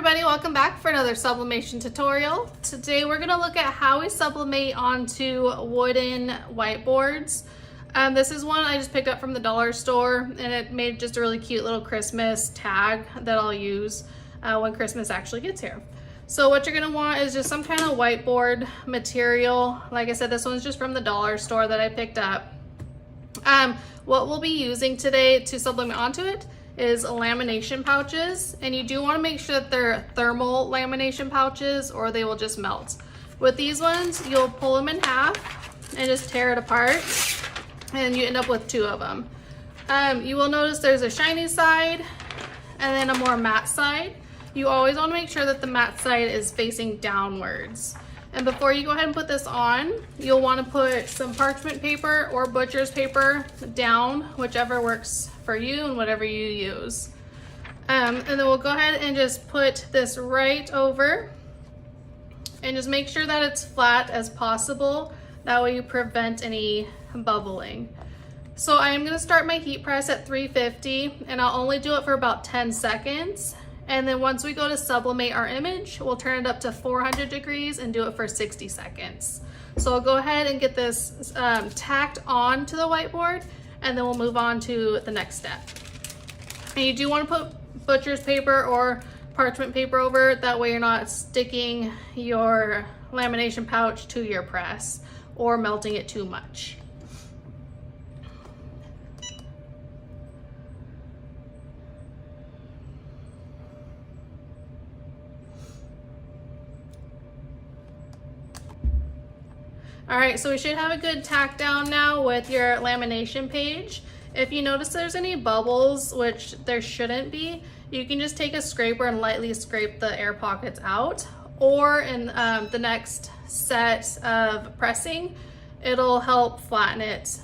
everybody, welcome back for another sublimation tutorial. Today we're going to look at how we sublimate onto wooden whiteboards. This is one I just picked up from the dollar store, and it made just a really cute little Christmas tag that I'll use when Christmas actually gets here. So what you're going to want is just some kind of whiteboard material. Like I said, this one's just from the dollar store that I picked up. What we'll be using today to sublimate onto it is lamination pouches, and you do want to make sure that they're thermal lamination pouches or they will just melt. With these ones, you'll pull them in half and just tear it apart, and you end up with two of them. You will notice there's a shiny side and then a more matte side. You always want to make sure that the matte side is facing downwards. And before you go ahead and put this on, you'll want to put some parchment paper or butcher's paper down, whichever works for you and whatever you use. And then we'll go ahead and just put this right over and just make sure that it's flat as possible. That way you prevent any bubbling. So I am going to start my heat press at 350, and I'll only do it for about 10 seconds. And then once we go to sublimate our image, we'll turn it up to 400 degrees and do it for 60 seconds. So I'll go ahead and get this tacked on to the whiteboard, and then we'll move on to the next step. And you do want to put butcher's paper or parchment paper over it. That way you're not sticking your lamination pouch to your press or melting it too much. All right, so we should have a good tack down now with your lamination page. If you notice there's any bubbles, which there shouldn't be, you can just take a scraper and lightly scrape the air pockets out. Or in the next set of pressing, it'll help flatten it.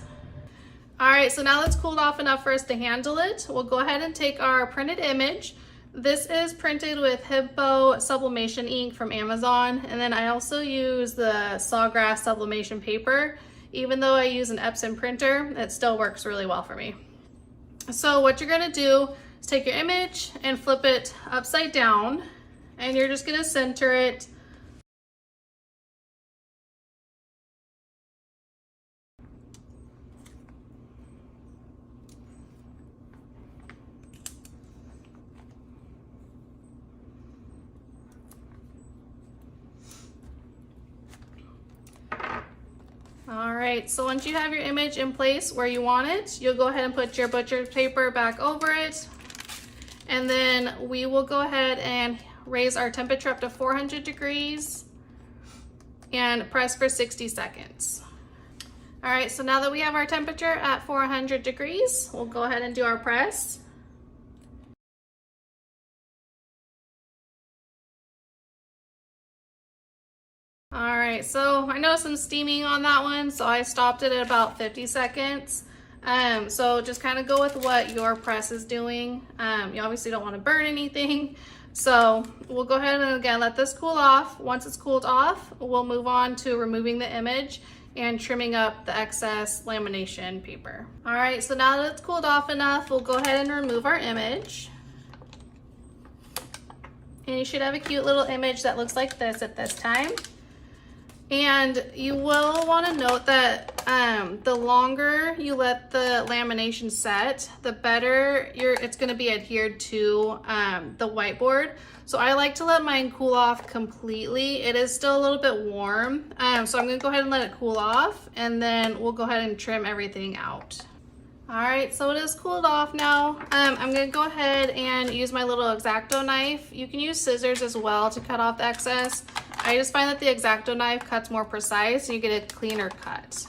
All right, so now that's cooled off enough for us to handle it. We'll go ahead and take our printed image. This is printed with Hippoo Sublimation Ink from Amazon, and then I also use the Sawgrass Sublimation Paper. Even though I use an Epson printer, it still works really well for me. So what you're gonna do is take your image and flip it upside down, and you're just gonna center it . All right, so once you have your image in place where you want it, you'll go ahead and put your butcher's paper back over it. And then we will go ahead and raise our temperature up to 400 degrees and press for 60 seconds. All right, so now that we have our temperature at 400 degrees, we'll go ahead and do our press. All right, so I know some steaming on that one, so I stopped it at about 50 seconds. So just kind of go with what your press is doing. You obviously don't want to burn anything. So we'll go ahead and again, let this cool off. Once it's cooled off, we'll move on to removing the image and trimming up the excess lamination paper. All right, so now that it's cooled off enough, we'll go ahead and remove our image. And you should have a cute little image that looks like this at this time. And you will want to note that the longer you let the lamination set, the better it's going to be adhered to the whiteboard. So I like to let mine cool off completely. It is still a little bit warm, so I'm going to go ahead and let it cool off, and then we'll go ahead and trim everything out. All right, so it is cooled off now. I'm going to go ahead and use my little X-Acto knife. You can use scissors as well to cut off the excess. I just find that the X-Acto knife cuts more precise and you get a cleaner cut.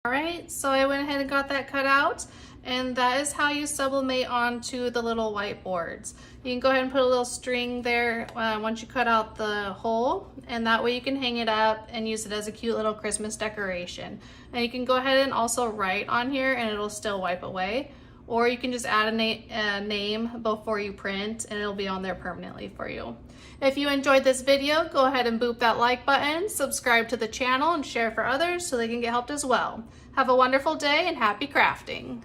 All right, so I went ahead and got that cut out, and that is how you sublimate onto the little whiteboards. You can go ahead and put a little string there once you cut out the hole, and that way you can hang it up and use it as a cute little Christmas decoration. And you can go ahead and also write on here and it'll still wipe away. or you can just add a name before you print and it'll be on there permanently for you. If you enjoyed this video, go ahead and boop that like button, subscribe to the channel, and share for others so they can get helped as well. Have a wonderful day and happy crafting.